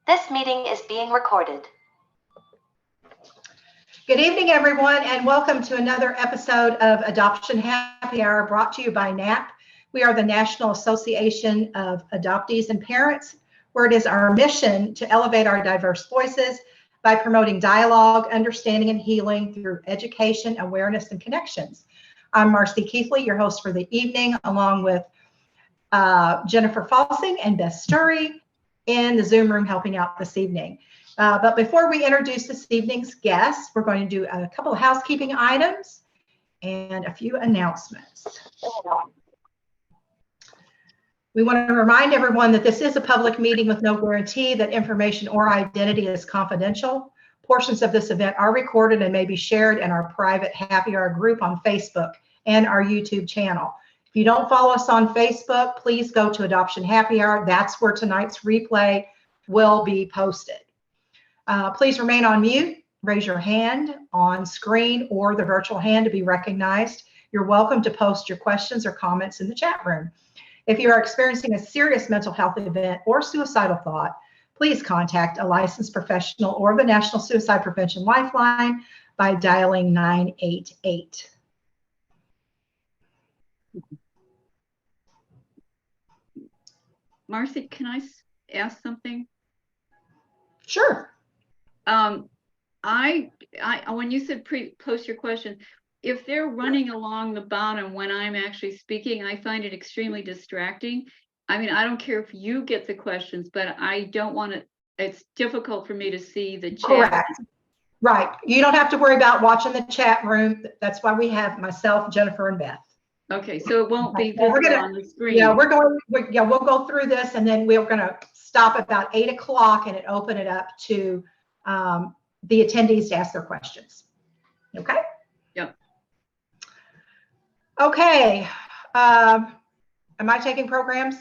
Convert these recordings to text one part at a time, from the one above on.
This meeting is being recorded. Good evening, everyone, and welcome to another episode of Adoption Happy Hour brought to you by NAAP. We are the National Association of Adoptees and Parents, where it is our mission to elevate our diverse voices by promoting dialogue, understanding, and healing through education, awareness, and connections. I'm Marcy Keithley, your host for the evening, along with Jennifer Falsing and Beth Sturry in the Zoom room helping out this evening. But before we introduce this evening's guests, we're going to do a couple of housekeeping items and a few announcements. We want to remind everyone that this is a public meeting with no guarantee that information or identity is confidential. Portions of this event are recorded and may be shared in our private Happy Hour group on Facebook and our YouTube channel. If you don't follow us on Facebook, please go to Adoption Happy Hour. That's where tonight's replay will be posted. Please remain on mute, raise your hand on screen or the virtual hand to be recognized. You're welcome to post your questions or comments in the chat room. If you are experiencing a serious mental health event or suicidal thought, please contact a licensed professional or the National Suicide Prevention Lifeline by dialing 988. Marcy, can I ask something? Sure. When you said post your question, if they're running along the bottom when I'm actually speaking, I find it extremely distracting. I mean, I don't care if you get the questions, but I don't want to, it's difficult for me to see the chat. Correct. Right. You don't have to worry about watching the chat room. That's why we have myself, Jennifer, and Beth. Okay, so it won't be visible on the screen. Yeah, we'll go through this, and then we're going to stop about 8 o'clock and open it up to the attendees to ask their questions. Okay? Yep. Okay. Am I taking programs?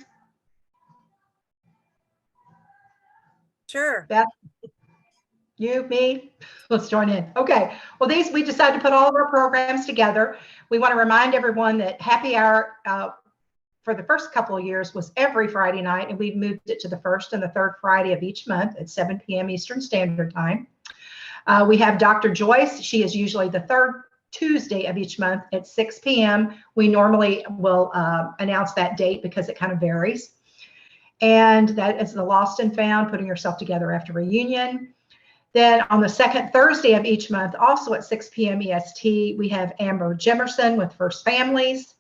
Sure. Beth? You, me, let's join in. Okay, well, we decided to put all of our programs together. We want to remind everyone that Happy Hour for the first couple of years was every Friday night, and we've moved it to the first and the third Friday of each month at 7 p.m. Eastern Standard Time. We have Dr. Joyce. She is usually the third Tuesday of each month at 6 p.m. We normally will announce that date because it kind of varies. And that is the Lost and Found, Putting Yourself Together After Reunion. Then on the second Thursday of each month, also at 6 p.m. EST, we have Amber Jimerson with First Families.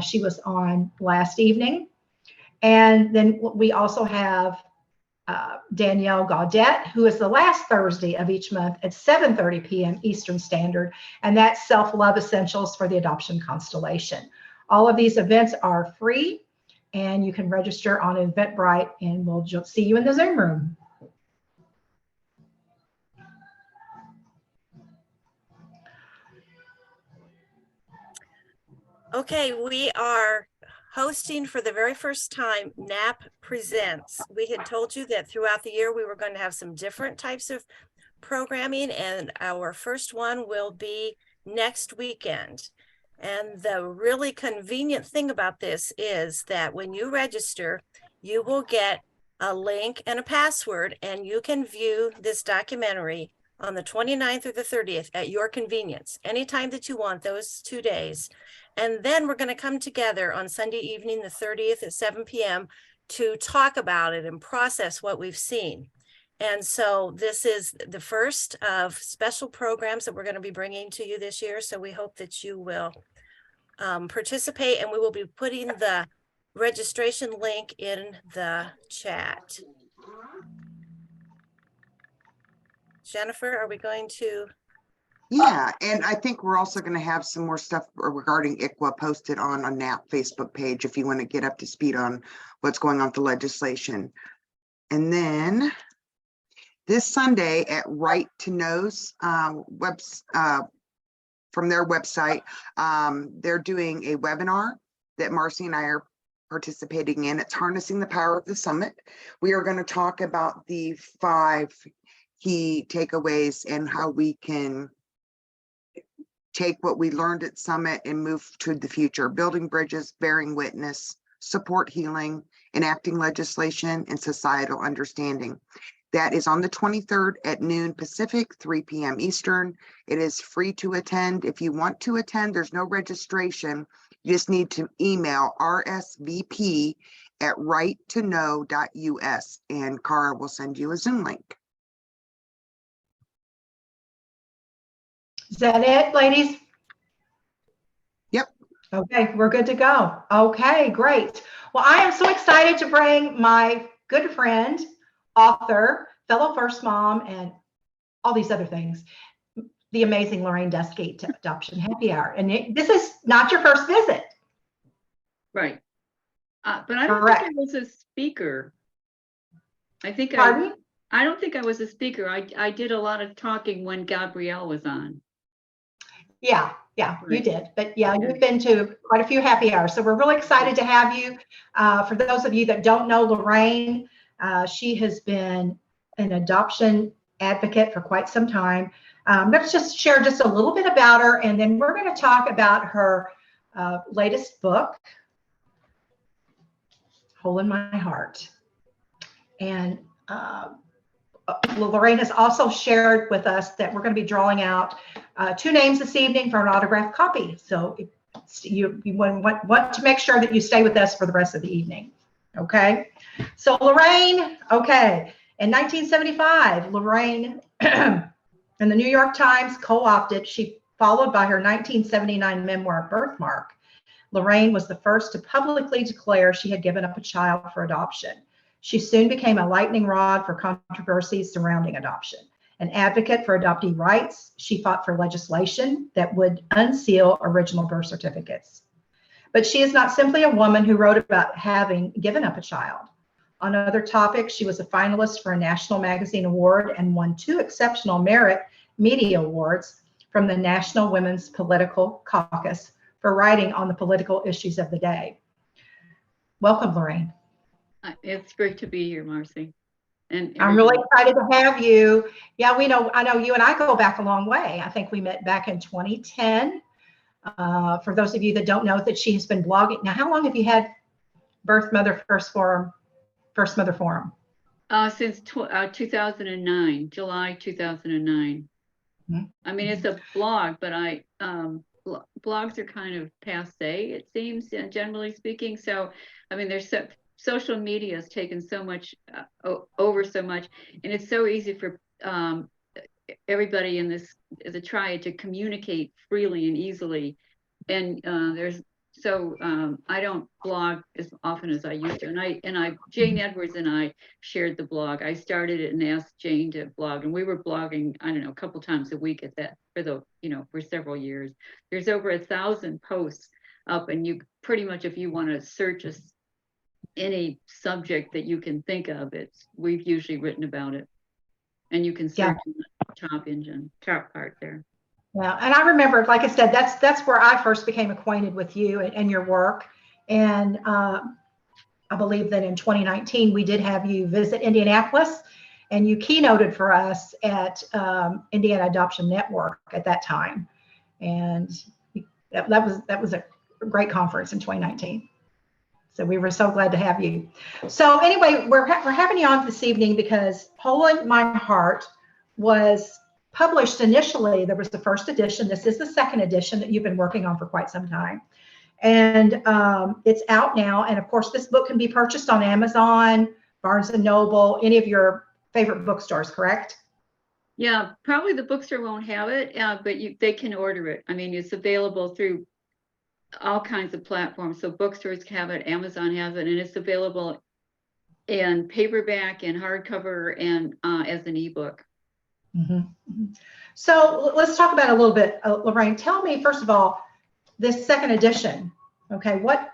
She was on last evening. And then we also have Danielle Gaudette, who is the last Thursday of each month at 7:30 p.m. Eastern Standard, and that's Self-Love Essentials for the Adoption Constellation. All of these events are free, and you can register on Eventbrite, and we'll see you in the Zoom room. Okay, we are hosting for the very first time NAAP Presents. We had told you that throughout the year we were going to have some different types of programming, and our first one will be next weekend. And the really convenient thing about this is that when you register, you will get a link and a password, and you can view this documentary on the 29th or the 30th at your convenience, anytime that you want, those 2 days. And then we're going to come together on Sunday evening, the 30th at 7 p.m. to talk about it and process what we've seen. And so this is the first of special programs that we're going to be bringing to you this year. So we hope that you will participate, and we will be putting the registration link in the chat. Jennifer, are we going to? Yeah, and I think we're also going to have some more stuff regarding ICWA posted on a NAAP Facebook page if you want to get up to speed on what's going on with the legislation. And then this Sunday at Right to Know's from their website, they're doing a webinar that Marcy and I are participating in. It's Harnessing the Power of the Summit. We are going to talk about the 5 key takeaways and how we can take what we learned at Summit and move to the future: building bridges, bearing witness, support healing, enacting legislation, and societal understanding. That is on the 23rd at noon Pacific, 3 p.m. Eastern. It is free to attend. If you want to attend, there's no registration. You just need to email rsvp@righttoknow.us and Cara will send you a Zoom link. Is that it, ladies? Yep. Okay, we're good to go. Okay, great. Well, I am so excited to bring my good friend, author, fellow first mom, and all these other things, the amazing Lorraine Dusky to Adoption Happy Hour. And this is not your first visit. Right. But I don't Correct. think I was a speaker. I think Pardon? I don't think I was a speaker. I did a lot of talking when Gabrielle was on. Yeah, you Right. did. But yeah, Okay. you've been to quite a few happy hours. So we're really excited to have you. For those of you that don't know Lorraine, she has been an adoption advocate for quite some time. Let's just share just a little bit about her, and then we're going to talk about her latest book, Hole in My Heart. And Lorraine has also shared with us that we're going to be drawing out 2 names this evening for an autographed copy. So you want to make sure that you stay with us for the rest of the evening. Okay. So Lorraine, okay. In 1975, Lorraine in the New York Times co-opted, she followed by her 1979 memoir, Birthmark. Lorraine was the first to publicly declare she had given up a child for adoption. She soon became a lightning rod for controversies surrounding adoption. An advocate for adoptee rights, she fought for legislation that would unseal original birth certificates. But she is not simply a woman who wrote about having given up a child. On other topics, she was a finalist for a National Magazine Award and won 2 Exceptional Merit Media Awards from the National Women's Political Caucus for writing on the political issues of the day. Welcome, Lorraine. It's great to be here, Marcy. And I'm really excited to have you. Yeah, I know you and I go back a long way. I think we met back in 2010. For those of you that don't know that she has been blogging. Now, how long have you had Birth Mother First Mother Forum? Since 2009, July 2009. Mm-hmm. I mean, it's a blog, but blogs are kind of passe, it seems, generally speaking. So, I mean, social media has taken so much over so much, and it's so easy for everybody in the triad to communicate freely and easily. And I don't blog as often as I used to. And Jane Edwards and I shared the blog. I started it and asked Jane to blog, and we were blogging, I don't know, a couple times a week for several years. There's over 1,000 posts up, and you pretty much, if you want to search any subject that you can think of, we've usually written about it, and you can search in the top part there. Yeah, and I remember, like I said, that's where I first became acquainted with you and your work. And I believe that in 2019 we did have you visit Indianapolis, and you keynoted for us at Indiana Adoption Network at that time, and that was a great conference in 2019. So we were so glad to have you. So anyway, we're having you on this evening because Hole in My Heart was published initially. There was the first edition. This is the second edition that you've been working on for quite some time. And it's out now. And of course, this book can be purchased on Amazon, Barnes & Noble, any of your favorite bookstores, correct? Yeah, probably the bookstore won't have it, but they can order it. I mean, it's available through all kinds of platforms. So bookstores have it, Amazon has it, and it's available in paperback and hardcover and as an ebook. Mm-hmm. So let's talk about it a little bit, Lorraine. Tell me, first of all, this second edition. Okay, what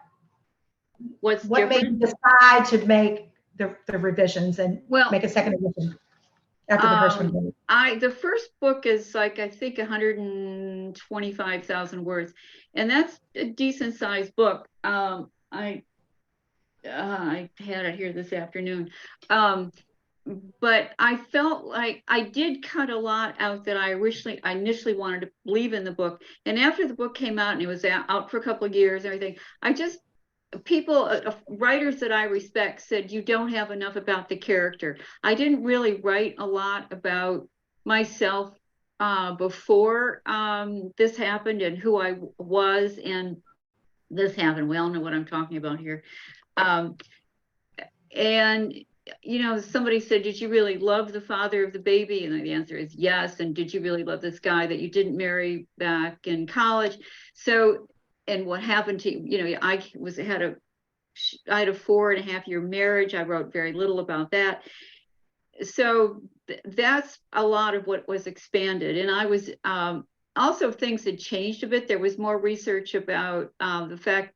made you decide to make the revisions and make a second edition after the first one? The first book is like, I think 125,000 words, and that's a decent sized book. I had it here this afternoon. But I felt like I did cut a lot out that I initially wanted to leave in the book. And after the book came out and it was out for a couple of years and everything, I just people, writers that I respect said, you don't have enough about the character. I didn't really write a lot about myself before this happened and who I was, and this happened. We all know what I'm talking about here. And you know, somebody said, did you really love the father of the baby? And the answer is yes. And did you really love this guy that you didn't marry back in college? So, and what happened to you know, I had a 4.5-year marriage. I wrote very little about that. So that's a lot of what was expanded. And I was also, things had changed a bit. There was more research about the fact,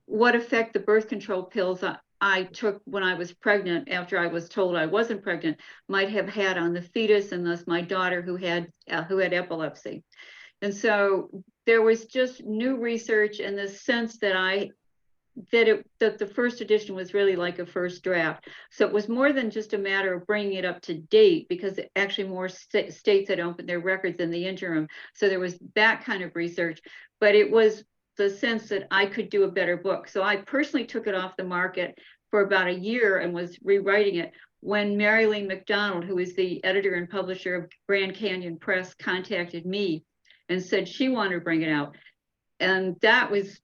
what effect the birth control pills I took when I was pregnant, after I was told I wasn't pregnant, might have had on the fetus, and thus my daughter who had epilepsy. And so there was just new research in the sense that that the first edition was really like a first draft. So it was more than just a matter of bringing it up to date, because actually more states had opened their records in the interim. So there was that kind of research, but it was the sense that I could do a better book. So I personally took it off the market for about a year and was rewriting it when Mary Lee McDonald, who is the editor and publisher of Grand Canyon Press, contacted me and said she wanted to bring it out. And that was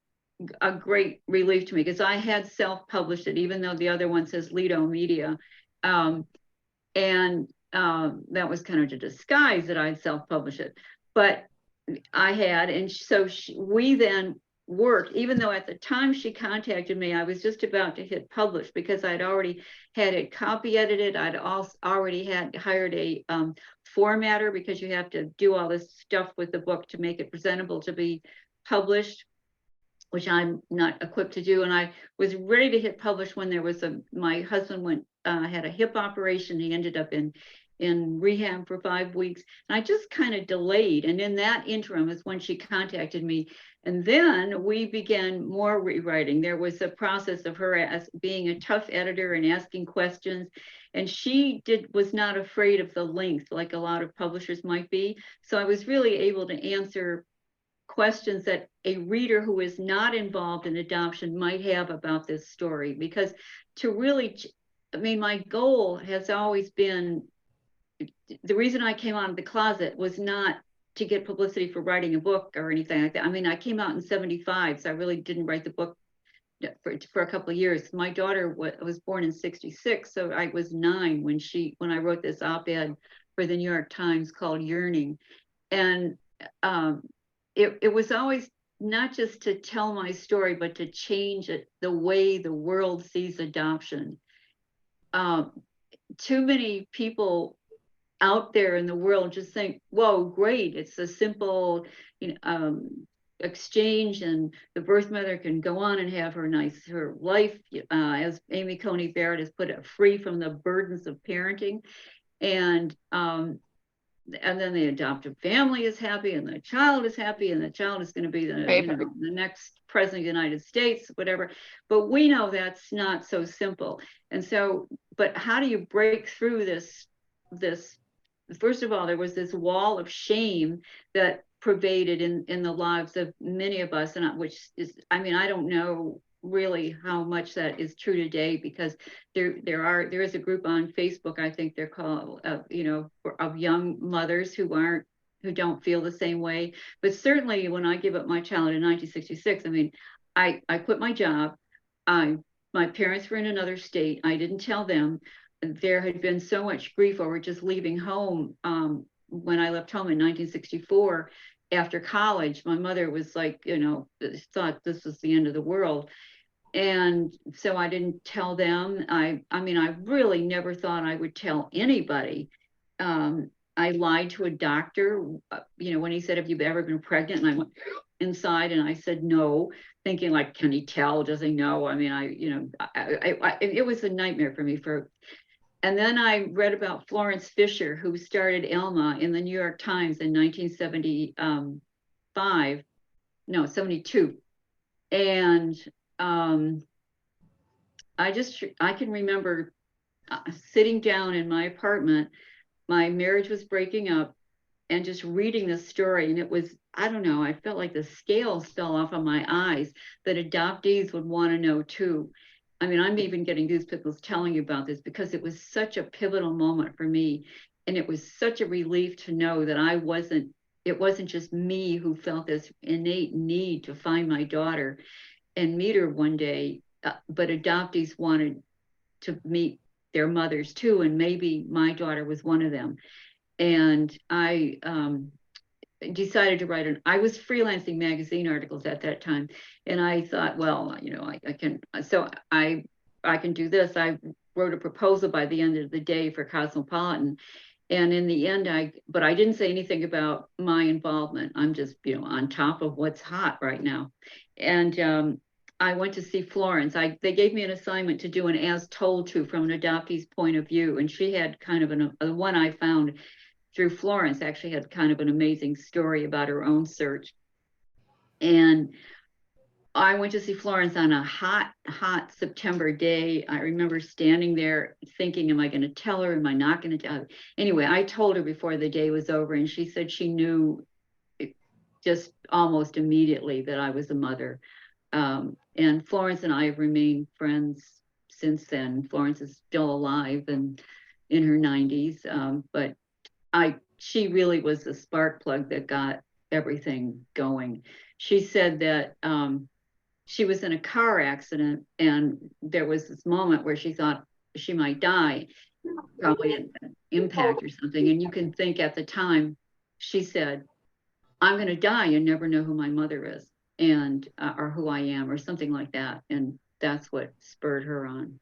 a great relief to me, because I had self-published it, even though the other one says Lido Media. That was kind of to disguise that I'd self-published it. But I had, and so we then worked, even though at the time she contacted me, I was just about to hit publish, because I'd already had it copy edited. I'd also already hired a formatter, because you have to do all this stuff with the book to make it presentable to be published, which I'm not equipped to do. And I was ready to hit publish when there was my husband had a hip operation. He ended up in rehab for 5 weeks. And I just kind of delayed. And in that interim is when she contacted me. And then we began more rewriting. There was a process of her as being a tough editor and asking questions. And she was not afraid of the length like a lot of publishers might be. So I was really able to answer questions that a reader who is not involved in adoption might have about this story. Because to really, I mean, my goal has always been, the reason I came out of the closet was not to get publicity for writing a book or anything like that. I mean, I came out in 75, so I really didn't write the book for a couple of years. My daughter was born in 66, so I was 9 when I wrote this op-ed for the New York Times called Yearning. And it was always not just to tell my story, but to change the way the world sees adoption. Too many people out there in the world just think, whoa, great, it's a simple exchange, and the birth mother can go on and have her life, as Amy Coney Barrett has put it, free from the burdens of parenting. And then the adoptive family is happy, and the child is happy, and the child is going to be the next president of the United States, whatever. But we know that's not so simple. And so, but how do you break through this? First of all, there was this wall of shame that pervaded in the lives of many of us, and which is, I mean, I don't know really how much that is true today, because there is a group on Facebook, I think they're called, of young mothers who don't feel the same way. But certainly when I gave up my child in 1966, I mean, I quit my job. My parents were in another state. I didn't tell them. There had been so much grief over just leaving home. When I left home in 1964 after college, my mother was like, thought this was the end of the world. And so I didn't tell them. I mean, I really never thought I would tell anybody. I lied to a doctor, when he said, have you ever been pregnant? And I went inside and I said no, thinking like, can he tell? Does he know? I mean, it was a nightmare for me. And then I read about Florence Fisher, who started Elma in the New York Times in 1972. And I can remember sitting down in my apartment, my marriage was breaking up, and just reading this story. And I don't know, I felt like the scales fell off of my eyes that adoptees would want to know too. I mean, I'm even getting goosebumps telling you about this because it was such a pivotal moment for me. And it was such a relief to know that it wasn't just me who felt this innate need to find my daughter and meet her one day, but adoptees wanted to meet their mothers too. And maybe my daughter was one of them. And I decided to write I was freelancing magazine articles at that time. And I thought, well, you know, I can do this. I wrote a proposal by the end of the day for Cosmopolitan. And in the end, but I didn't say anything about my involvement. I'm just, you know, on top of what's hot right now. And I went to see Florence. They gave me an assignment to do an as told to from an adoptee's point of view. And she had kind of the one I found through Florence actually had kind of an amazing story about her own search. And I went to see Florence on a hot September day. I remember standing there thinking, am I going to tell her? Am I not going to tell her? Anyway, I told her before the day was over, and she said she knew just almost immediately that I was a mother. And Florence and I have remained friends since then. Florence is still alive and in her 90s, but she really was the spark plug that got everything going. She said that she was in a car accident and there was this moment where she thought she might die, probably an impact or something. And you can think at the time, she said, I'm going to die and never know who my mother is and or who I am or something like that. And that's what spurred her on.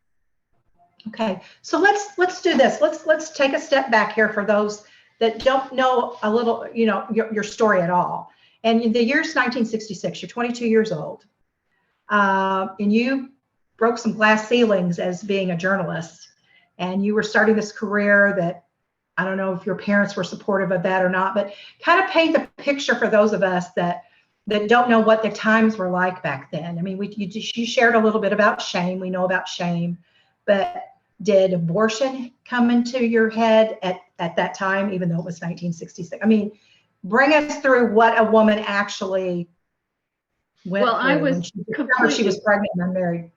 Okay, so let's do this. Let's take a step back here for those that don't know a little, you know, your story at all. And in the year's 1966, you're 22 years old, and you broke some glass ceilings as being a journalist, and you were starting this career that I don't know if your parents were supportive of that or not, but kind of paint the picture for those of us that don't know what the times were like back then. I mean, you shared a little bit about shame. We know about shame, but did abortion come into your head at that time, even though it was 1966? I mean, bring us through what a woman actually went through I was when she was pregnant and unmarried.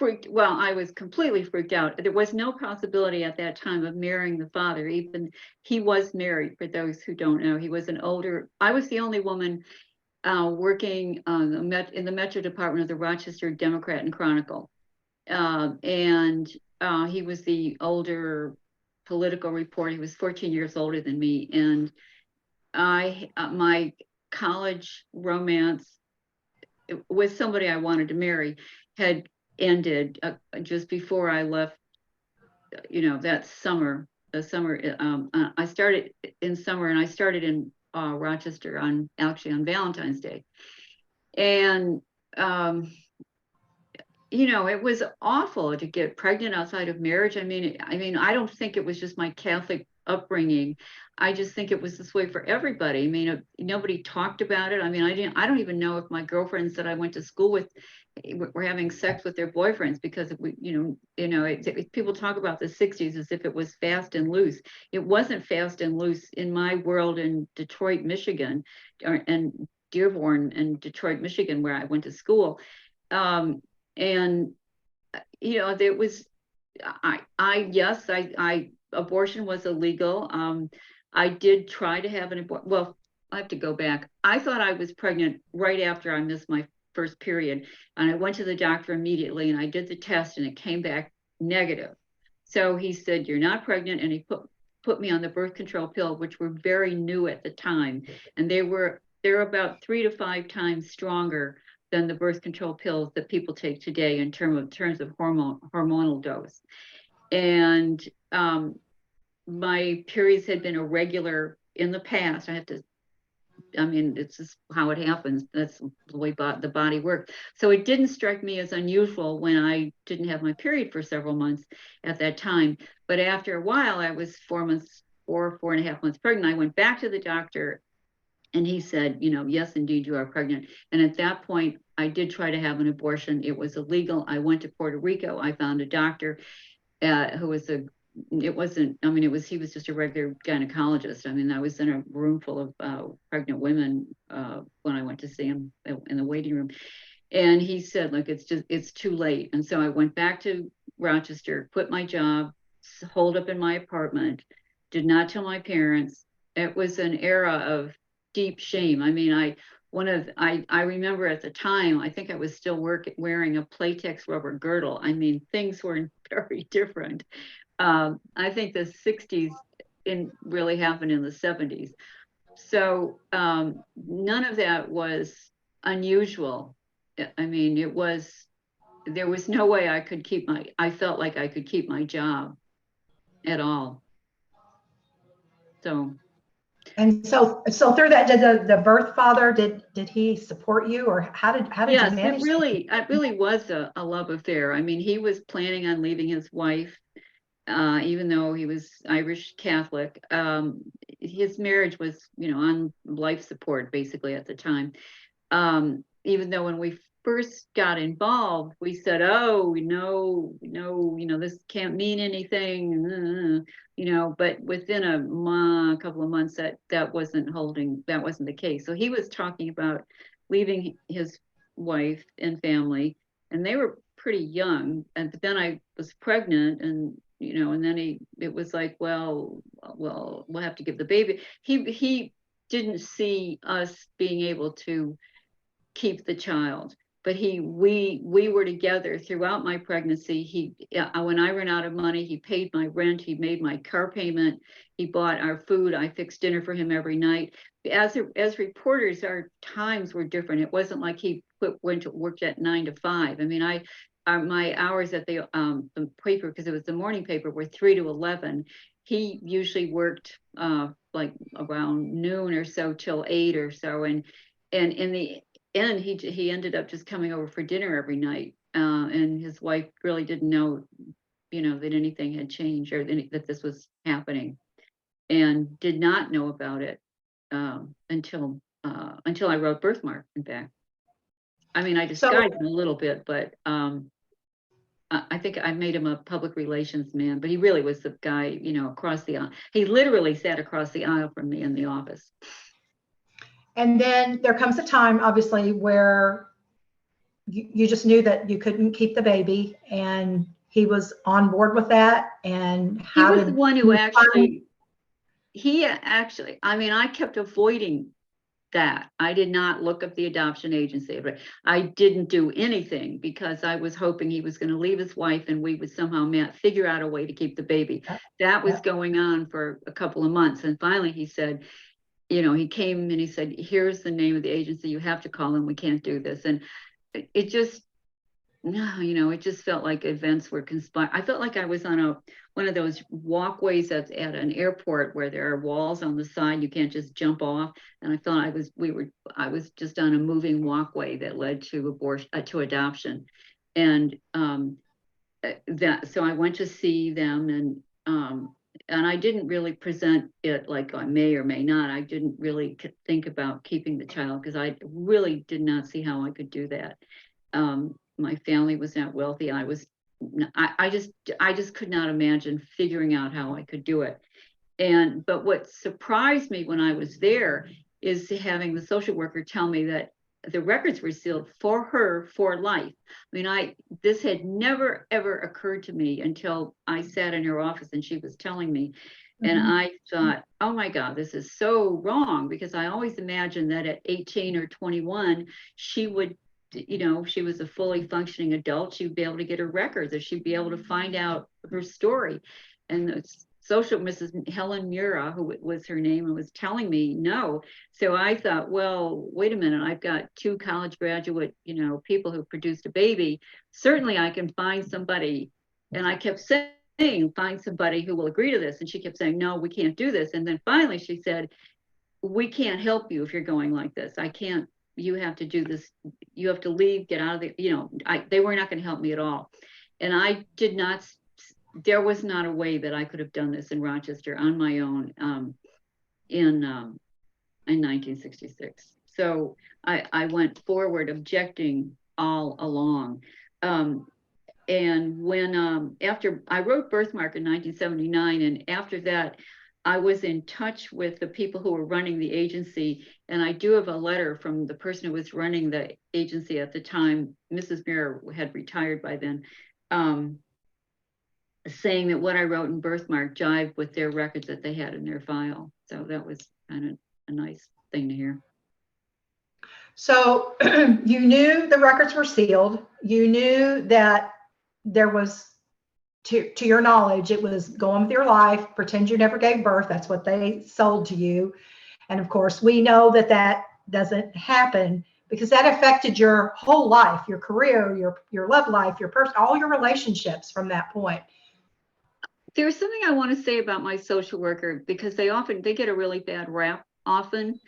I was completely freaked out. There was no possibility at that time of marrying the father. Even he was married, for those who don't know. He was I was the only woman working in the Metro Department of the Rochester Democrat and Chronicle. And he was the older political reporter. He was 14 years older than me. And my college romance with somebody I wanted to marry had ended just before I left, you know, that summer. I started in summer, and I started in Rochester on Valentine's Day. And you know, it was awful to get pregnant outside of marriage. I mean, I don't think it was just my Catholic upbringing. I just think it was this way for everybody. I mean, nobody talked about it. I mean, I don't even know if my girlfriends that I went to school with were having sex with their boyfriends, because people talk about the 60s as if it was fast and loose. It wasn't fast and loose in my world in Detroit, Michigan, and Dearborn and Detroit, Michigan, where I went to school. And you know, there was, abortion was illegal. I did try to have an abortion. Well, I have to go back. I thought I was pregnant right after I missed my first period, and I went to the doctor immediately, and I did the test, and it came back negative. So he said, "You're not pregnant," and he put me on the birth control pill, which were very new at the time, and they're about 3 to 5 times stronger than the birth control pills that people take today in terms of hormonal dose. And my periods had been irregular in the past. It's just how it happens. That's the way the body works. So it didn't strike me as unusual when I didn't have my period for several months at that time. But after a while, I was 4.5 months pregnant. I went back to the doctor, and he said, you know, yes, indeed, you are pregnant. And at that point, I did try to have an abortion. It was illegal. I went to Puerto Rico. I found a doctor who was a it wasn't, I mean, he was just a regular gynecologist. I mean, I was in a room full of pregnant women when I went to see him in the waiting room. And he said, look, it's too late. And so I went back to Rochester, quit my job, holed up in my apartment, did not tell my parents. It was an era of deep shame. I mean, I remember at the time, I think I was still wearing a Playtex rubber girdle. I mean, things were very different. I think the 60s really happened in the 70s. So none of that was unusual. I mean, there was no way I felt like I could keep my job at all. So. And so through that, did the birth father, did he support you, or how did you Yes, manage? it really was a love affair. I mean, he was planning on leaving his wife, even though he was Irish Catholic. His marriage was, on life support basically at the time. Even though when we first got involved, we said, oh, no, this can't mean anything, but within a couple of months that wasn't the case. So he was talking about leaving his wife and family, and they were pretty young. And then I was pregnant, and and then it was like, well, we'll have to give the baby. He didn't see us being able to keep the child, but we were together throughout my pregnancy. When I ran out of money, he paid my rent, he made my car payment, he bought our food, I fixed dinner for him every night. As reporters, our times were different. It wasn't like he worked at 9 to 5. I mean, my hours at the paper, because it was the morning paper, were 3 to 11. He usually worked like around noon or so till 8 or so, and in the end, he ended up just coming over for dinner every night, and his wife really didn't know, that anything had changed or that this was happening, and did not know about it until I wrote Birthmark. In fact, I mean, I disguised him a little bit, but I think I made him a public relations man, but he really was the guy, across the aisle. He literally sat across the aisle from me in the office. And then there comes a time, obviously, where you just knew that you couldn't keep the baby, and he was on board with that. And he was the one who actually, I mean, I kept avoiding that. I did not look up the adoption agency, but I didn't do anything because I was hoping he was going to leave his wife and we would somehow figure out a way to keep the baby. That was going on for a couple of months. And finally he said, he came and he said, here's the name of the agency, you have to call them, we can't do this. And it just felt like events were conspiring. I felt like I was on one of those walkways at an airport where there are walls on the side, you can't just jump off. And I felt I was just on a moving walkway that led to adoption. And so I went to see them, and I didn't really present it like I may or may not. I didn't really think about keeping the child because I really did not see how I could do that. My family was not wealthy. I just could not imagine figuring out how I could do it. But what surprised me when I was there is having the social worker tell me that the records were sealed for her for life. I mean, this had never, ever occurred to me until I sat in her office and she was telling me. And I thought, oh my God, this is so wrong, because I always imagined that at 18 or 21, she would, she was a fully functioning adult, she'd be able to get her records, or she'd be able to find out her story. And the Mrs. Helen Mura, who was her name, and was telling me no. So I thought, well, wait a minute, I've got 2 college graduate, people who produced a baby. Certainly I can find somebody. And I kept saying, find somebody who will agree to this. And she kept saying, no, we can't do this. And then finally she said, we can't help you if you're going like this. I can't, you have to do this. You have to leave, get out of the, they were not going to help me at all. And I did not, there was not a way that I could have done this in Rochester on my own in 1966. So I went forward objecting all along. And when after I wrote Birthmark in 1979, and after that, I was in touch with the people who were running the agency. And I do have a letter from the person who was running the agency at the time. Mrs. Muir had retired by then, saying that what I wrote in Birthmark jived with their records that they had in their file. So that was kind of a nice thing to hear. So you knew the records were sealed. You knew that there was, to your knowledge, it was go on with your life, pretend you never gave birth. That's what they sold to you. And of course, we know that that doesn't happen because that affected your whole life, your career, your love life, your person, all your relationships from that point. There's something I want to say about my social worker, because they get a really bad rap often,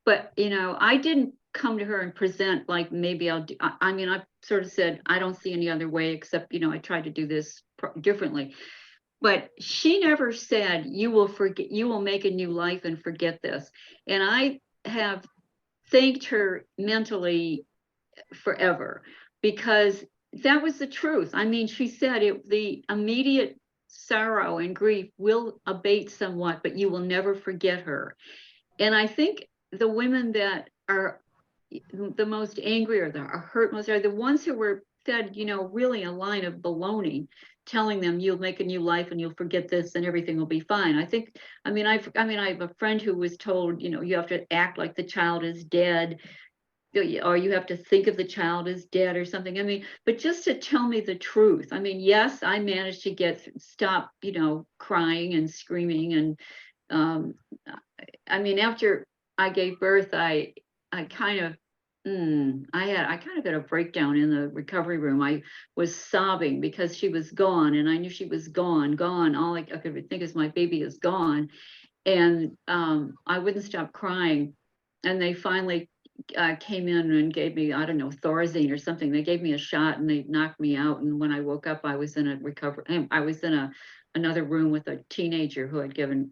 but you know, I didn't come to her and present like maybe I'll do, I mean, I sort of said, I don't see any other way except, you know, I tried to do this differently. But she never said, you will make a new life and forget this. And I have thanked her mentally forever, because that was the truth. I mean, she said the immediate sorrow and grief will abate somewhat, but you will never forget her. And I think the women that are the most angry or are hurt most are the ones who were fed, you know, really a line of baloney, telling them you'll make a new life and you'll forget this and everything will be fine. I mean, I have a friend who was told, you know, you have to act like the child is dead, or you have to think of the child as dead or something. I mean, but just to tell me the truth. I mean, yes, I managed to stop, you know, crying and screaming. And I mean, after I gave birth, I kind of had a breakdown in the recovery room. I was sobbing because she was gone, and I knew she was gone. All I could think is my baby is gone, and I wouldn't stop crying. And they finally came in and gave me, I don't know, Thorazine or something. They gave me a shot and they knocked me out. And when I woke up, I was in a recovery. I was in another room with a teenager who had given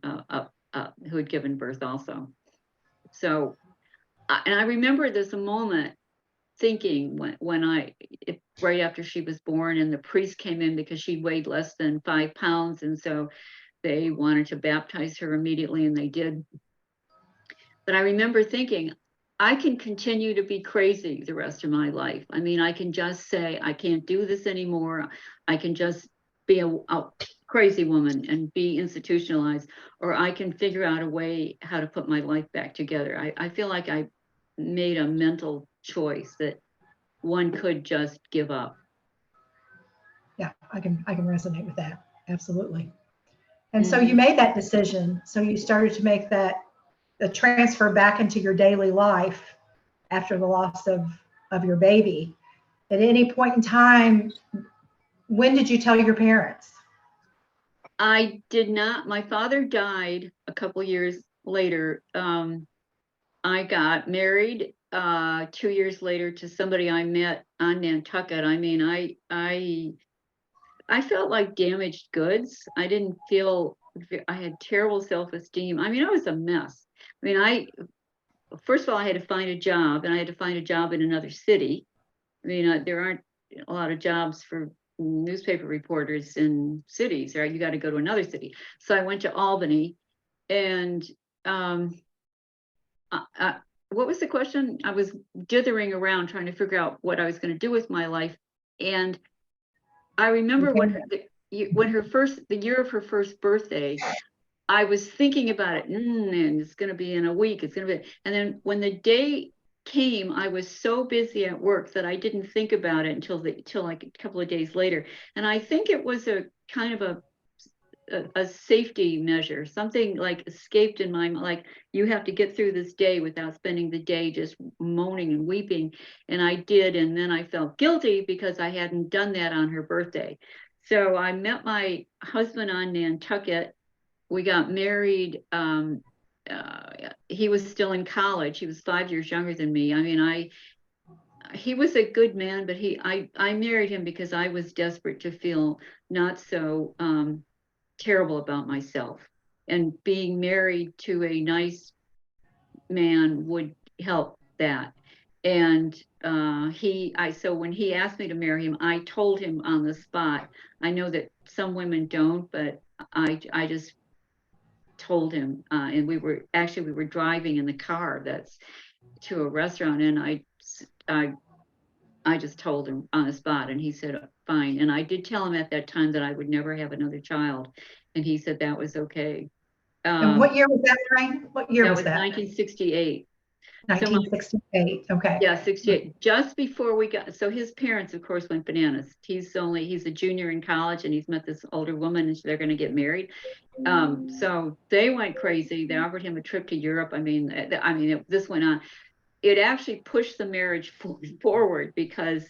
birth also. So, and I remember this moment thinking right after she was born, and the priest came in because she weighed less than 5 pounds, and so they wanted to baptize her immediately, and they did. But I remember thinking, I can continue to be crazy the rest of my life. I mean, I can just say, I can't do this anymore. I can just be a crazy woman and be institutionalized, or I can figure out a way how to put my life back together. I feel like I made a mental choice that one could just give up. Yeah, I can resonate with that. Absolutely. And so you made that decision. So you started to make the transfer back into your daily life after the loss of your baby. At any point in time, when did you tell your parents? I did not. My father died a couple years later. I got married 2 years later to somebody I met on Nantucket. I mean, I felt like damaged goods. I didn't feel, I had terrible self-esteem. I mean, I was a mess. I mean, first of all, I had to find a job, and I had to find a job in another city. I mean, there aren't a lot of jobs for newspaper reporters in cities, right? You got to go to another city. So I went to Albany, and what was the question? I was dithering around trying to figure out what I was going to do with my life. And I remember the year of her first birthday, I was thinking about it, and it's going to be in a week. It's going to be, and then when the day came, I was so busy at work that I didn't think about it until like a couple of days later. And I think it was a kind of a safety measure, something like escaped in my mind, like you have to get through this day without spending the day just moaning and weeping. And I did, and then I felt guilty because I hadn't done that on her birthday. So I met my husband on Nantucket. We got married. He was still in college. He was 5 years younger than me. I mean, he was a good man, but I married him because I was desperate to feel not so terrible about myself, and being married to a nice man would help that. And so when he asked me to marry him, I told him on the spot. I know that some women don't, but I just told him, and we were driving in the car that's to a restaurant, and I just told him on the spot, and he said fine. And I did tell him at that time that I would never have another child, and he said that was okay. And what year was that, Lorraine? What year That was was that? 1968. 1968. Okay. Yeah, 68. Just before we got, so his parents, of course, went bananas. He's a junior in college, and he's met this older woman, and they're going to get married. So they went crazy. They offered him a trip to Europe. This went on. It actually pushed the marriage forward because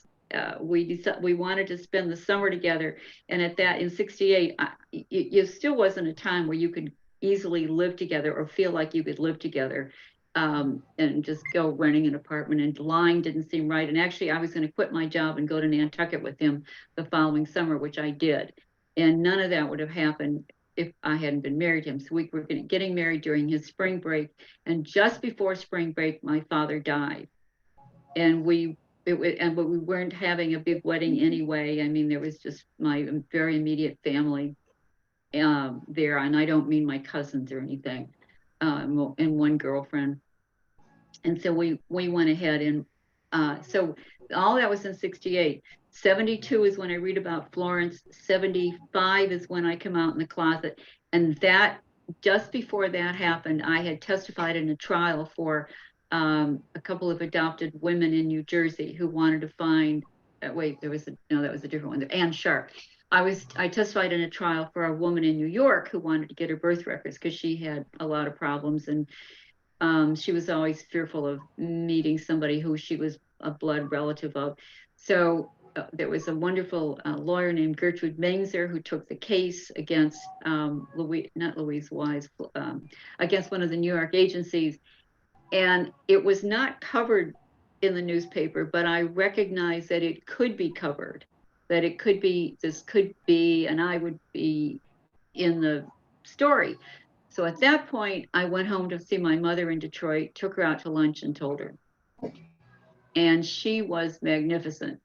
we wanted to spend the summer together. And in 68, it still wasn't a time where you could easily live together or feel like you could live together, and just go renting an apartment. And lying didn't seem right. And actually, I was going to quit my job and go to Nantucket with him the following summer, which I did. And none of that would have happened if I hadn't been married to him. So we were getting married during his spring break. And just before spring break, my father died. And but we weren't having a big wedding anyway. I mean, there was just my very immediate family there. And I don't mean my cousins or anything, and one girlfriend. And so we went ahead, and so all that was in 68. 72 is when I read about Florence. 75 is when I come out in the closet. And that, just before that happened, I had testified in a trial for a couple of adopted women in New Jersey who wanted to find, that was a different one, Ann Sharp. I testified in a trial for a woman in New York who wanted to get her birth records because she had a lot of problems, and she was always fearful of meeting somebody who she was a blood relative of. So there was a wonderful lawyer named Gertrude Mainzer who took the case against Louise Wise, against one of the New York agencies. And it was not covered in the newspaper, but I recognized that it could be covered, that this could be, and I would be in the story. So at that point, I went home to see my mother in Detroit, took her out to lunch and told her. And she was magnificent.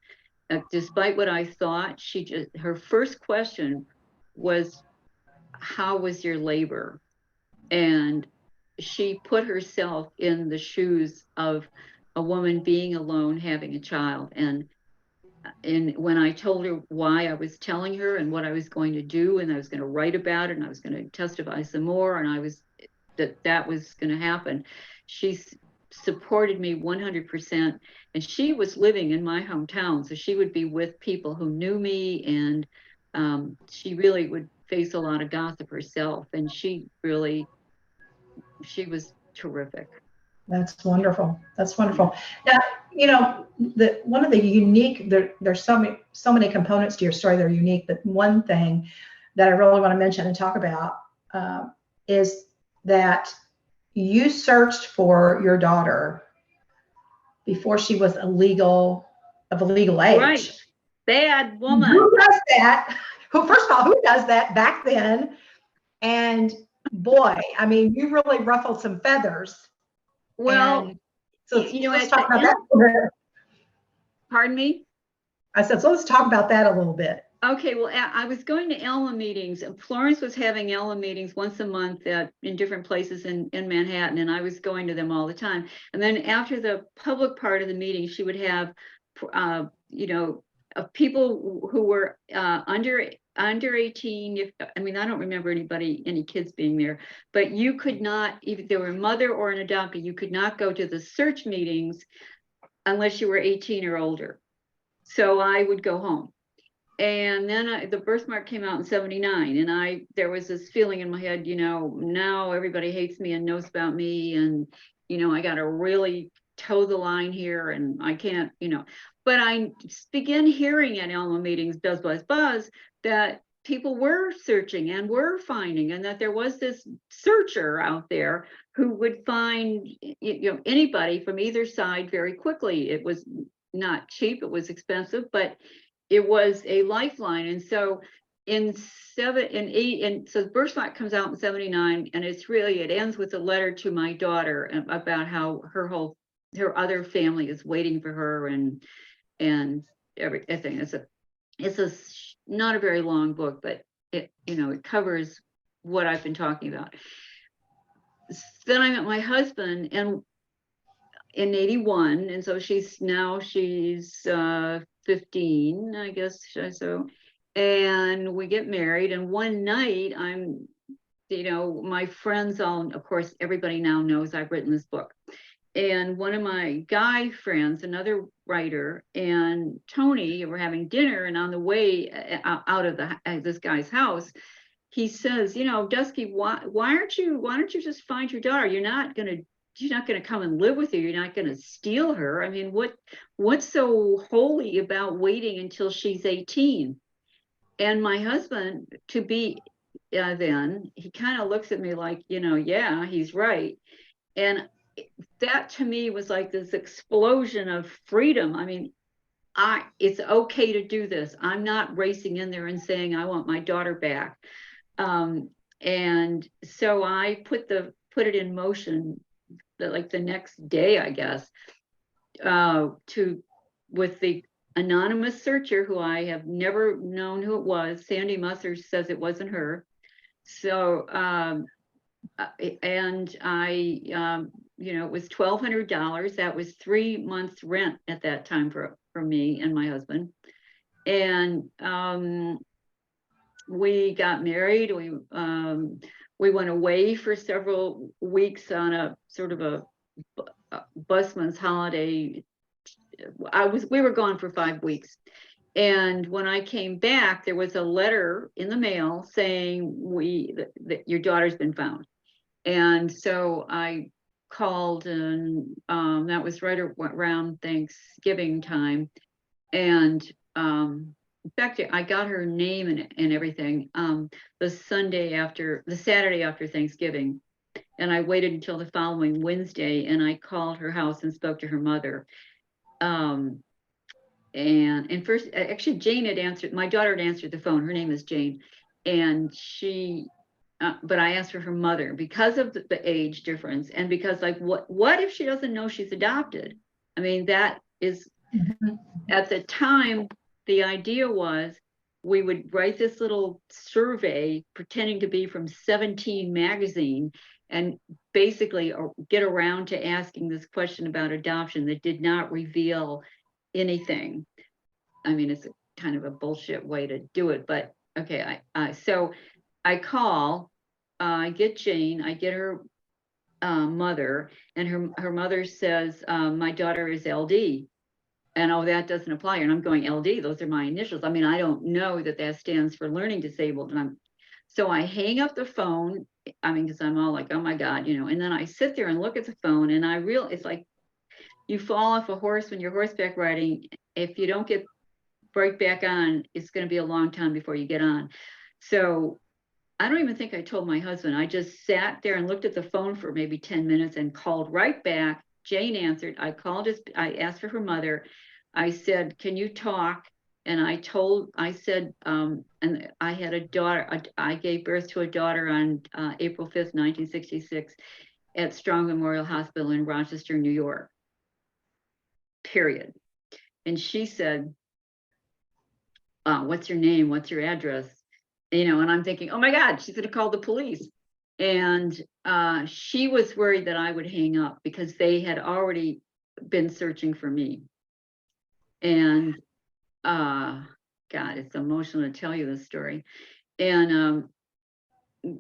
Despite what I thought, her first question was, how was your labor? And she put herself in the shoes of a woman being alone, having a child. And when I told her why I was telling her and what I was going to do, and I was going to write about it, and I was going to testify some more, and that was going to happen, she supported me 100%. And she was living in my hometown, so she would be with people who knew me, and she really would face a lot of gossip herself. And she was terrific. That's wonderful. That's wonderful. Now, one of the unique, there's so many components to your story that are unique, but one thing that I really want to mention and talk about is that you searched for your daughter before she was of a legal age. Right. Bad woman. Who does that? First of all, who does that back then? And boy, I mean, you really ruffled some feathers. Well, so let's talk about that a little bit. Pardon me? I said, so let's talk about that a little bit. Okay, well, I was going to ELMA meetings. Florence was having ELMA meetings once a month in different places in Manhattan, and I was going to them all the time. And then after the public part of the meeting, she would have, people who were under 18. I don't remember any kids being there, but you could not, if they were a mother or an adoptee, you could not go to the search meetings unless you were 18 or older. So I would go home. And then the birthmark came out in 79, and there was this feeling in my head, now everybody hates me and knows about me, and I got to really toe the line here, and I can't, but I began hearing at ELMA meetings, buzz, that people were searching and were finding, and that there was this searcher out there who would find, anybody from either side very quickly. It was not cheap, it was expensive, but it was a lifeline. And so so the birthmark comes out in 79, and it ends with a letter to my daughter about how her whole her other family is waiting for her and everything. Not a very long book, but it covers what I've been talking about. Then I met my husband and in 81, and so she's 15, I guess. So, and we get married, and one night my friends all, of course, everybody now knows I've written this book. And one of my guy friends, another writer, and Tony were having dinner, and on the way out of this guy's house, he says, Dusky, why don't you just find your daughter? You're not gonna come and live with her. You're not gonna steal her. I mean, what's so holy about waiting until she's 18? And my husband, to be then, he kind of looks at me like, yeah, he's right. And that to me was like this explosion of freedom. I mean, it's okay to do this. I'm not racing in there and saying I want my daughter back. And so I put it in motion like the next day, I guess, with the anonymous searcher who I have never known who it was. Sandy Musser says it wasn't her. So, and I, it was $1,200. That was 3 months rent at that time for me and my husband. And we got married. We went away for several weeks on a sort of a busman's holiday. We were gone for 5 weeks. And when I came back, there was a letter in the mail saying that your daughter's been found. And so I called, and that was right around Thanksgiving time. And in fact, I got her name and everything the Saturday after Thanksgiving. And I waited until the following Wednesday, and I called her house and spoke to her mother. And first, actually, Jane had answered. My daughter had answered the phone. Her name is Jane, and but I asked for her mother because of the age difference, and because what if she doesn't know she's adopted? I mean, that is at the time the idea was we would write this little survey pretending to be from 17 magazine and basically get around to asking this question about adoption that did not reveal anything. I mean, it's kind of a bullshit way to do it, but okay. So I call, I get Jane, I get her mother, and her mother says, my daughter is LD. And that doesn't apply. And I'm going, LD, those are my initials. I mean, I don't know that stands for learning disabled. So I hang up the phone. I mean, because I'm all like, oh my God, and then I sit there and look at the phone, and it's like you fall off a horse when you're horseback riding. If you don't get right back on, it's going to be a long time before you get on. So I don't even think I told my husband. I just sat there and looked at the phone for maybe 10 minutes and called right back. Jane answered. I asked for her mother. I said, can you talk? And I said, and I had a daughter. I gave birth to a daughter on April 5th, 1966 at Strong Memorial Hospital in Rochester, New York. Period. And she said, what's your name? What's your address? And I'm thinking, oh my God, she's going to call the police. And she was worried that I would hang up because they had already been searching for me. And God, it's emotional to tell you this story. And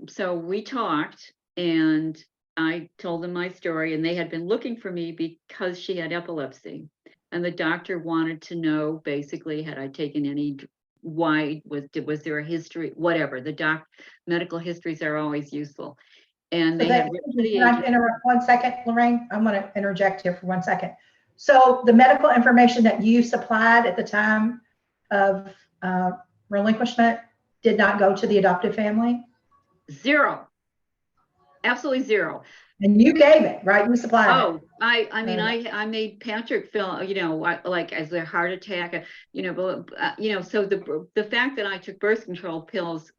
so we talked, and I told them my story, and they had been looking for me because she had epilepsy. And the doctor wanted to know, basically, had I taken any, why was there a history, whatever. The medical histories are always useful. And they had written to the agent. Can I interrupt 1 second, Lorraine? I'm going to interject here for 1 second. So the medical information that you supplied at the time of relinquishment did not go to the adoptive family? Zero. Absolutely zero. And you gave it, right? You supplied it. I mean, I made Patrick feel, like as a heart attack, but so the fact that I took birth control pills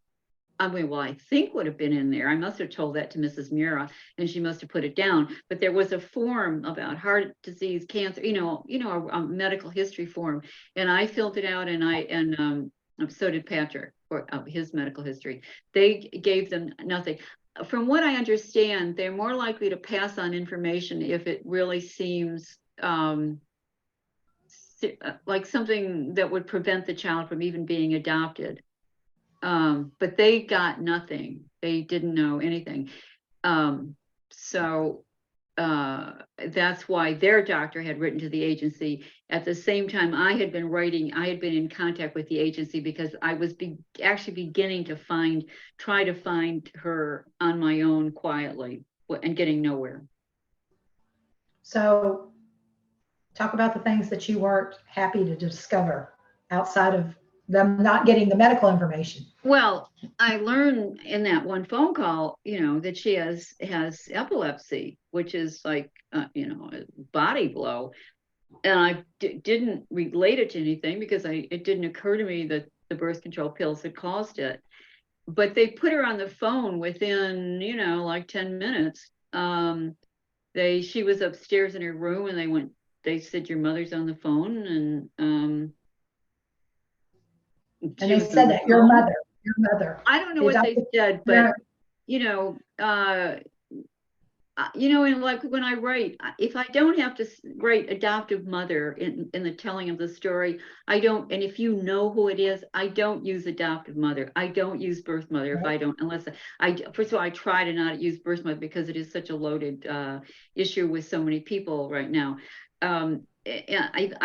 I mean, well, I think would have been in there. I must have told that to Mrs. Mura, and she must have put it down. But there was a form about heart disease, cancer, a medical history form, and I filled it out, and so did Patrick for his medical history. They gave them nothing. From what I understand, they're more likely to pass on information if it really seems like something that would prevent the child from even being adopted. But they got nothing. They didn't know anything. So that's why their doctor had written to the agency. At the same time, I had been in contact with the agency because I was actually beginning to try to find her on my own quietly and getting nowhere. So talk about the things that you weren't happy to discover outside of them not getting the medical information. Well, I learned in that one phone call, that she has epilepsy, which is like, a body blow. And I didn't relate it to anything because it didn't occur to me that the birth control pills had caused it. But they put her on the phone within, like 10 minutes. She was upstairs in her room, and they said, your mother's on the phone, and they said that your mother. I don't know what they said, but and like when I write, if I don't have to write adoptive mother in the telling of the story, I don't. And if you know who it is, I don't use adoptive mother. I don't use birth mother if I don't, unless first of all, I try to not use birth mother because it is such a loaded issue with so many people right now. I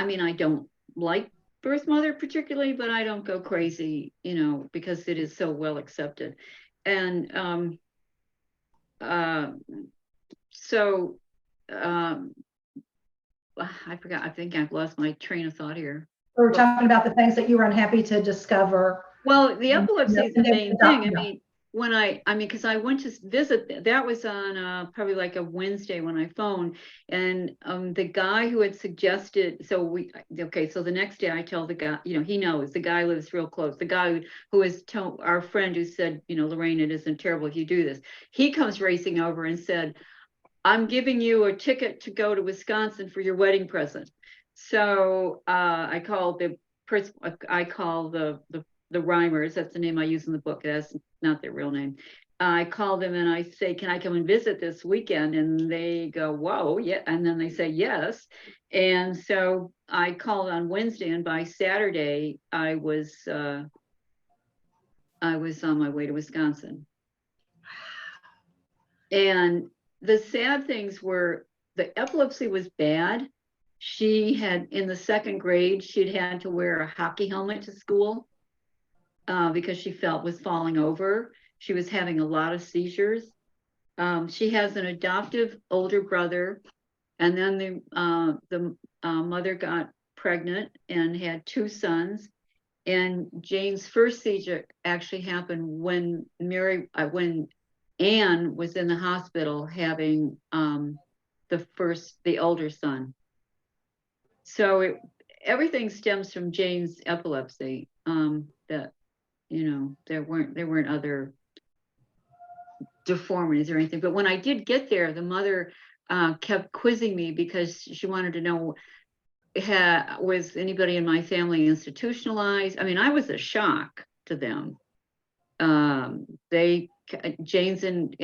mean, I don't like birth mother particularly, but I don't go crazy, because it is so well accepted. And so I forgot, I think I've lost my train of thought here. We were talking about the things that you were unhappy to discover. Well, the epilepsy is the main thing. I mean, because I went to visit, that was on probably like a Wednesday when I phoned, and the guy who had suggested, so the next day I tell the guy, he knows, the guy lives real close, the guy who is our friend who said, Lorraine, it isn't terrible if you do this. He comes racing over and said, I'm giving you a ticket to go to Wisconsin for your wedding present. So I called the Reimers, that's the name I use in the book, that's not their real name. I called them and I say, can I come and visit this weekend? And they go, whoa, yeah. And then they say yes. And so I called on Wednesday, and by Saturday I was on my way to Wisconsin. And the sad things were the epilepsy was bad. She had, in the second grade, she'd had to wear a hockey helmet to school because she was falling over. She was having a lot of seizures. She has an adoptive older brother, and then the mother got pregnant and had 2 sons. And Jane's first seizure actually happened when Anne was in the hospital having the older son. So everything stems from Jane's epilepsy. That there weren't other deformities or anything. But when I did get there, the mother kept quizzing me because she wanted to know, was anybody in my family institutionalized? I mean, I was a shock to them. Jane's in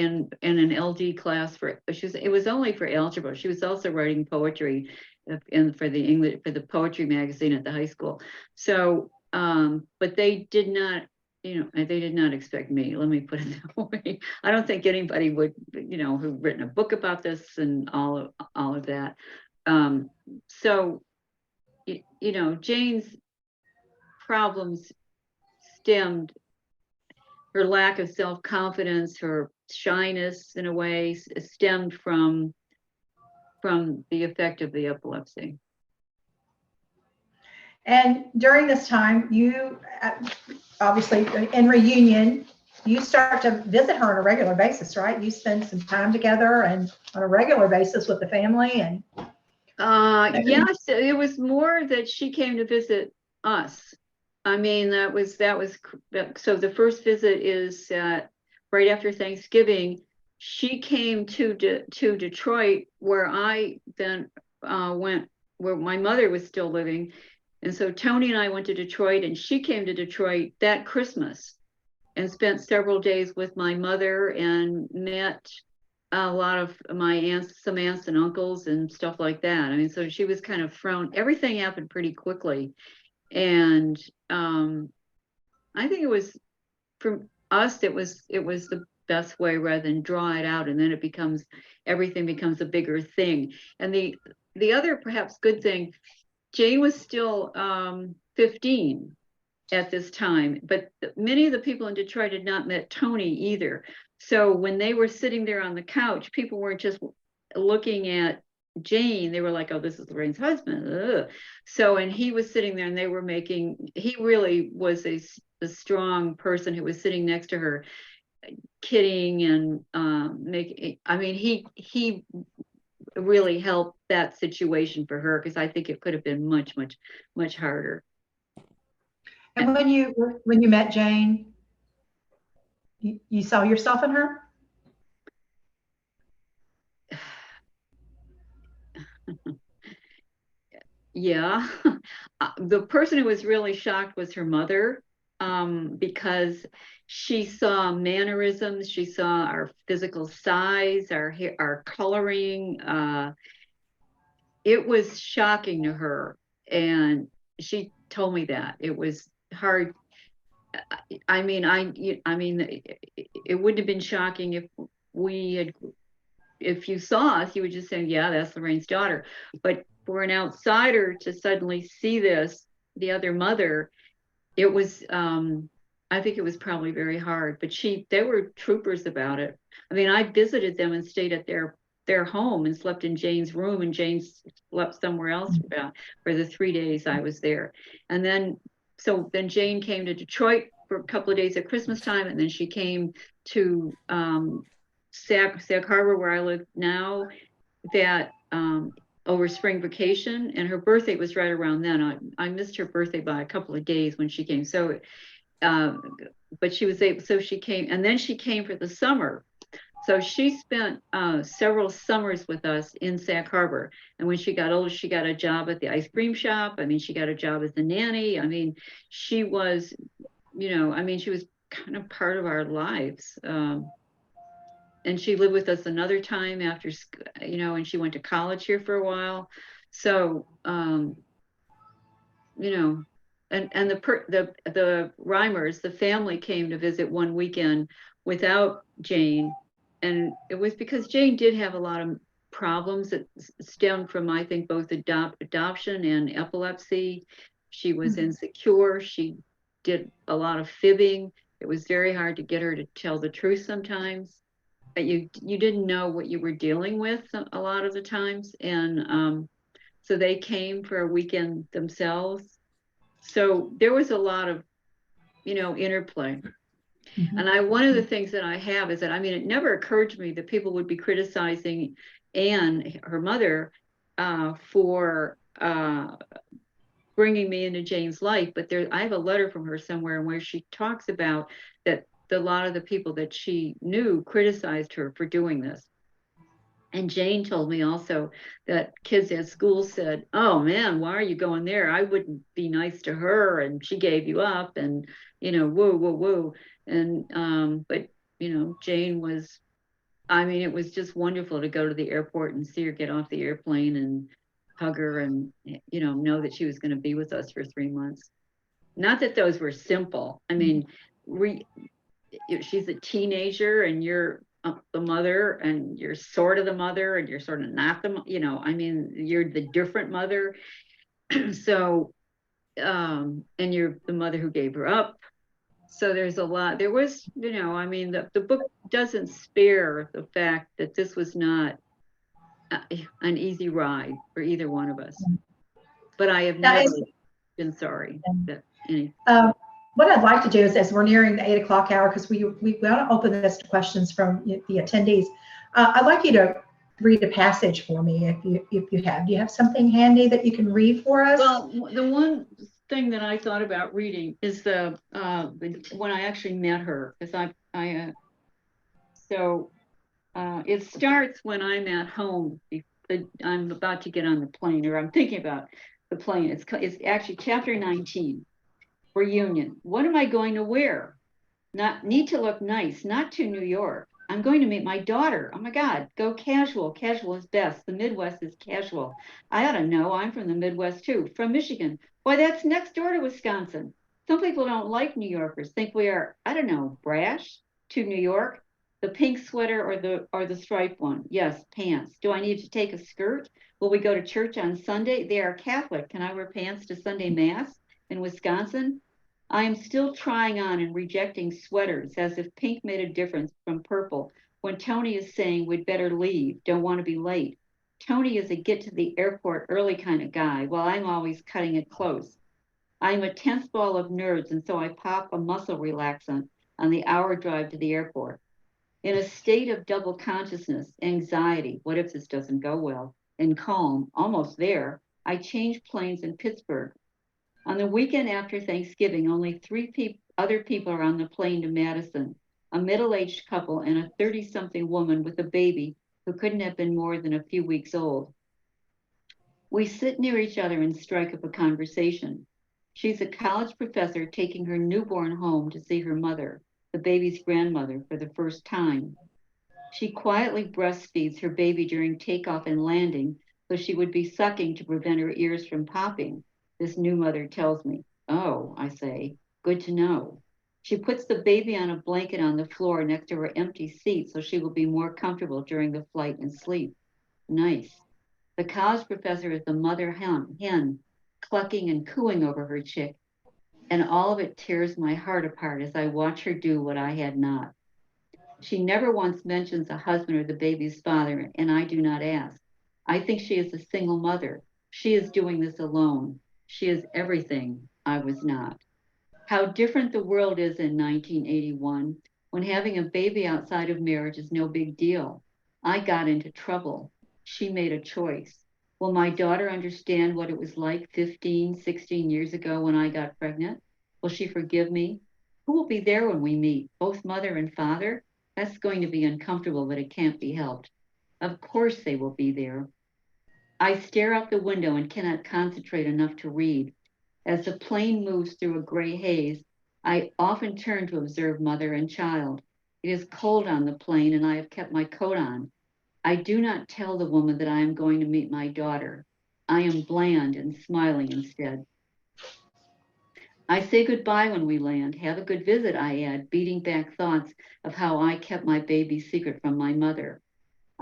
an LD class it was only for algebra. She was also writing poetry for the poetry magazine at the high school. So, but they did not expect me. Let me put it that way. I don't think anybody would, who've written a book about this and all of that. So, Jane's problems stemmed, her lack of self-confidence, her shyness in a way, stemmed from the effect of the epilepsy. And during this time, you obviously in reunion, you start to visit her on a regular basis, right? You spend some time together and on a regular basis with the family. And yes, it was more that she came to visit us. I mean, so the first visit is right after Thanksgiving. She came to Detroit, where I then went, where my mother was still living. And so Tony and I went to Detroit, and she came to Detroit that Christmas and spent several days with my mother and met a lot of my aunts, some aunts and uncles and stuff like that. I mean, so she was kind of thrown, everything happened pretty quickly. And I think it was, for us, it was the best way, rather than draw it out, and then everything becomes a bigger thing. And the other perhaps good thing, Jane was still 15 at this time, but many of the people in Detroit had not met Tony either. So when they were sitting there on the couch, people weren't just looking at Jane, they were like, oh, this is Lorraine's husband. Ugh. So, and he was sitting there, and he really was a strong person who was sitting next to her, kidding and I mean, he really helped that situation for her, because I think it could have been much, much, much harder. And when you met Jane, you saw yourself in her? Yeah. The person who was really shocked was her mother, because she saw mannerisms, she saw our physical size, our hair, our coloring. It was shocking to her, and she told me that it was hard. I mean, it wouldn't have been shocking if you saw us, you would just say, yeah, that's Lorraine's daughter. But for an outsider to suddenly see this, the other mother, it was, I think it was probably very hard, but they were troopers about it. I mean, I visited them and stayed at their home and slept in Jane's room, and Jane slept somewhere else for the 3 days I was there. And then Jane came to Detroit for a couple of days at Christmas time, and then she came to Sag Harbor, where I live now, that over spring vacation, and her birthday was right around then. I missed her birthday by a couple of days when she came. So, but she was able, so she came, and then she came for the summer. So she spent several summers with us in Sag Harbor. And when she got older, she got a job at the ice cream shop. I mean, she got a job as a nanny. I mean, she was, she was kind of part of our lives. And she lived with us another time after, and she went to college here for a while. So, and the Reimers, the family came to visit one weekend without Jane. And it was because Jane did have a lot of problems that stemmed from, I think, both adoption and epilepsy. She was insecure. She did a lot of fibbing. It was very hard to get her to tell the truth sometimes. You didn't know what you were dealing with a lot of the times. And so they came for a weekend themselves. So there was a lot of, interplay. And one of the things that I have is that, it never occurred to me that people would be criticizing Anne, her mother, for bringing me into Jane's life. But I have a letter from her somewhere where she talks about that a lot of the people that she knew criticized her for doing this. And Jane told me also that kids at school said, oh man, why are you going there? I wouldn't be nice to her, and she gave you up, and woo, woo, woo. And but Jane was, it was just wonderful to go to the airport and see her get off the airplane and hug her, and know that she was going to be with us for 3 months. Not that those were simple. She's a teenager, and you're the mother, and you're sort of the mother, and you're sort of not the, you're the different mother. So, and you're the mother who gave her up. So there's a lot. There was, the book doesn't spare the fact that this was not an easy ride for either one of us. But I have never been sorry that any. What I'd like to do is, as we're nearing the 8 o'clock hour, because we want to open this to questions from the attendees, I'd like you to read a passage for me if you have. Do you have something handy that you can read for us? Well, the one thing that I thought about reading is when I actually met her, because it starts when I'm at home. I'm about to get on the plane, or I'm thinking about the plane. It's actually chapter 19, reunion. What am I going to wear? Need to look nice, not to New York. I'm going to meet my daughter. Oh my God, go casual. Casual is best. The Midwest is casual. I ought to know. I'm from the Midwest too, from Michigan. Why, that's next door to Wisconsin. Some people don't like New Yorkers, think we are, I don't know, brash to New York. The pink sweater or the striped one. Yes, pants. Do I need to take a skirt? Will we go to church on Sunday? They are Catholic. Can I wear pants to Sunday Mass in Wisconsin? I am still trying on and rejecting sweaters as if pink made a difference from purple when Tony is saying we'd better leave, don't want to be late. Tony is a get to the airport early kind of guy, while I'm always cutting it close. I am a tense ball of nerves, and so I pop a muscle relaxant on the hour drive to the airport. In a state of double consciousness, anxiety, what if this doesn't go well, and calm, almost there, I change planes in Pittsburgh. On the weekend after Thanksgiving, only three other people are on the plane to Madison, a middle-aged couple and a 30-something woman with a baby who couldn't have been more than a few weeks old. We sit near each other and strike up a conversation. She's a college professor taking her newborn home to see her mother, the baby's grandmother, for the first time. She quietly breastfeeds her baby during takeoff and landing, so she would be sucking to prevent her ears from popping. This new mother tells me. Oh, I say, good to know. She puts the baby on a blanket on the floor next to her empty seat so she will be more comfortable during the flight and sleep. Nice. The college professor is the mother hen, clucking and cooing over her chick, and all of it tears my heart apart as I watch her do what I had not. She never once mentions a husband or the baby's father, and I do not ask. I think she is a single mother. She is doing this alone. She is everything I was not. How different the world is in 1981, when having a baby outside of marriage is no big deal. I got into trouble. She made a choice. Will my daughter understand what it was like 15, 16 years ago when I got pregnant? Will she forgive me? Who will be there when we meet? Both mother and father? That's going to be uncomfortable, but it can't be helped. Of course they will be there. I stare out the window and cannot concentrate enough to read. As the plane moves through a gray haze, I often turn to observe mother and child. It is cold on the plane and I have kept my coat on. I do not tell the woman that I am going to meet my daughter. I am bland and smiling instead. I say goodbye when we land. Have a good visit, I add, beating back thoughts of how I kept my baby secret from my mother.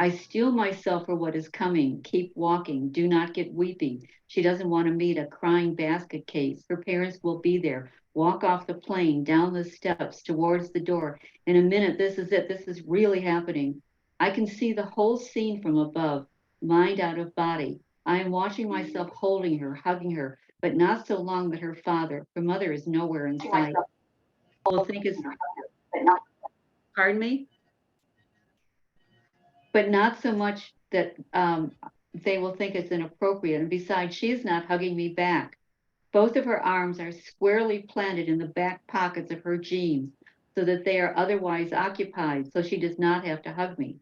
I steel myself for what is coming. Keep walking. Do not get weepy. She doesn't want to meet a crying basket case. Her parents will be there. Walk off the plane, down the steps, towards the door. In a minute, this is it. This is really happening. I can see the whole scene from above, mind out of body. I am watching myself holding her, hugging her, but not so long that her mother is nowhere in sight. Will think it's, pardon me? But not so much that they will think it's inappropriate. And besides, she is not hugging me back. Both of her arms are squarely planted in the back pockets of her jeans so that they are otherwise occupied, so she does not have to hug me.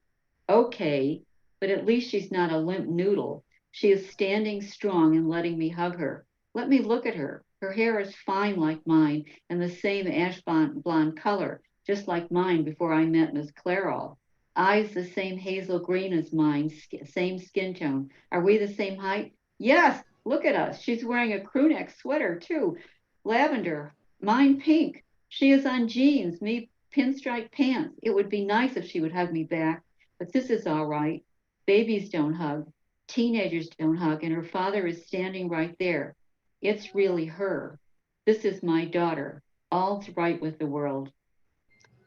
Okay, but at least she's not a limp noodle. She is standing strong and letting me hug her. Let me look at her. Her hair is fine like mine and the same ash blonde color, just like mine before I met Miss Clairol. Eyes the same hazel green as mine, same skin tone. Are we the same height? Yes, look at us. She's wearing a crew neck sweater too. Lavender, mine pink. She is on jeans, me pinstripe pants. It would be nice if she would hug me back, but this is all right. Babies don't hug. Teenagers don't hug, and her father is standing right there. It's really her. This is my daughter. All's right with the world.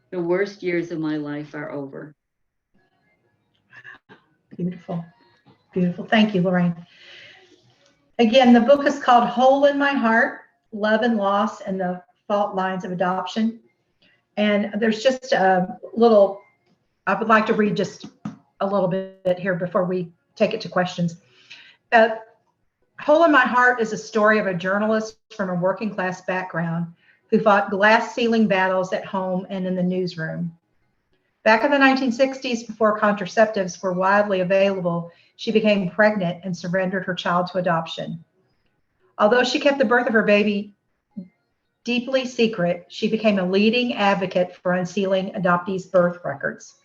The worst years of my life are over. Beautiful. Beautiful. Thank you, Lorraine. Again, the book is called Hole in My Heart, Love and Loss and the Fault Lines of Adoption. And there's just a little, I would like to read just a little bit here before we take it to questions. Hole in My Heart is a story of a journalist from a working class background who fought glass ceiling battles at home and in the newsroom. Back in the 1960s, before contraceptives were widely available, she became pregnant and surrendered her child to adoption. Although she kept the birth of her baby deeply secret, she became a leading advocate for unsealing adoptees' birth records.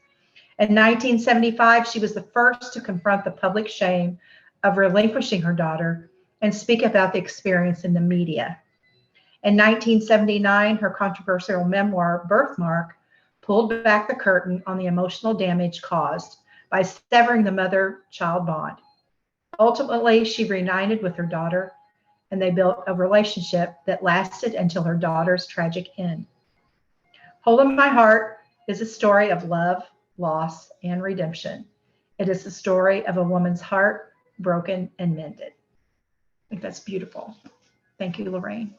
In 1975, she was the first to confront the public shame of relinquishing her daughter and speak about the experience in the media. In 1979, her controversial memoir, Birthmark, pulled back the curtain on the emotional damage caused by severing the mother-child bond. Ultimately, she reunited with her daughter, and they built a relationship that lasted until her daughter's tragic end. Hole in My Heart is a story of love, loss, and redemption. It is the story of a woman's heart broken and mended. I think that's beautiful. Thank you, Lorraine.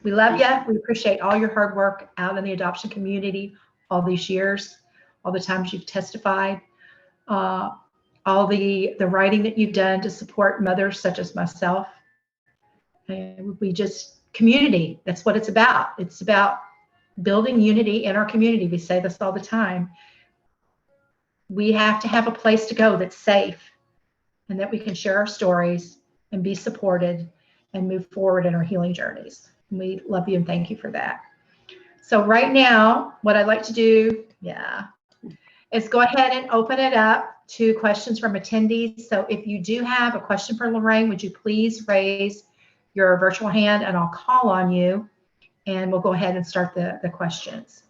We love you. We appreciate all your hard work out in the adoption community all these years, all the times you've testified, all the writing that you've done to support mothers such as myself. And we just, community, that's what it's about. It's about building unity in our community. We say this all the time. We have to have a place to go that's safe and that we can share our stories and be supported and move forward in our healing journeys. We love you and thank you for that. So right now, what I'd like to do, is go ahead and open it up to questions from attendees. So if you do have a question for Lorraine, would you please raise your virtual hand and I'll call on you and we'll go ahead and start the questions.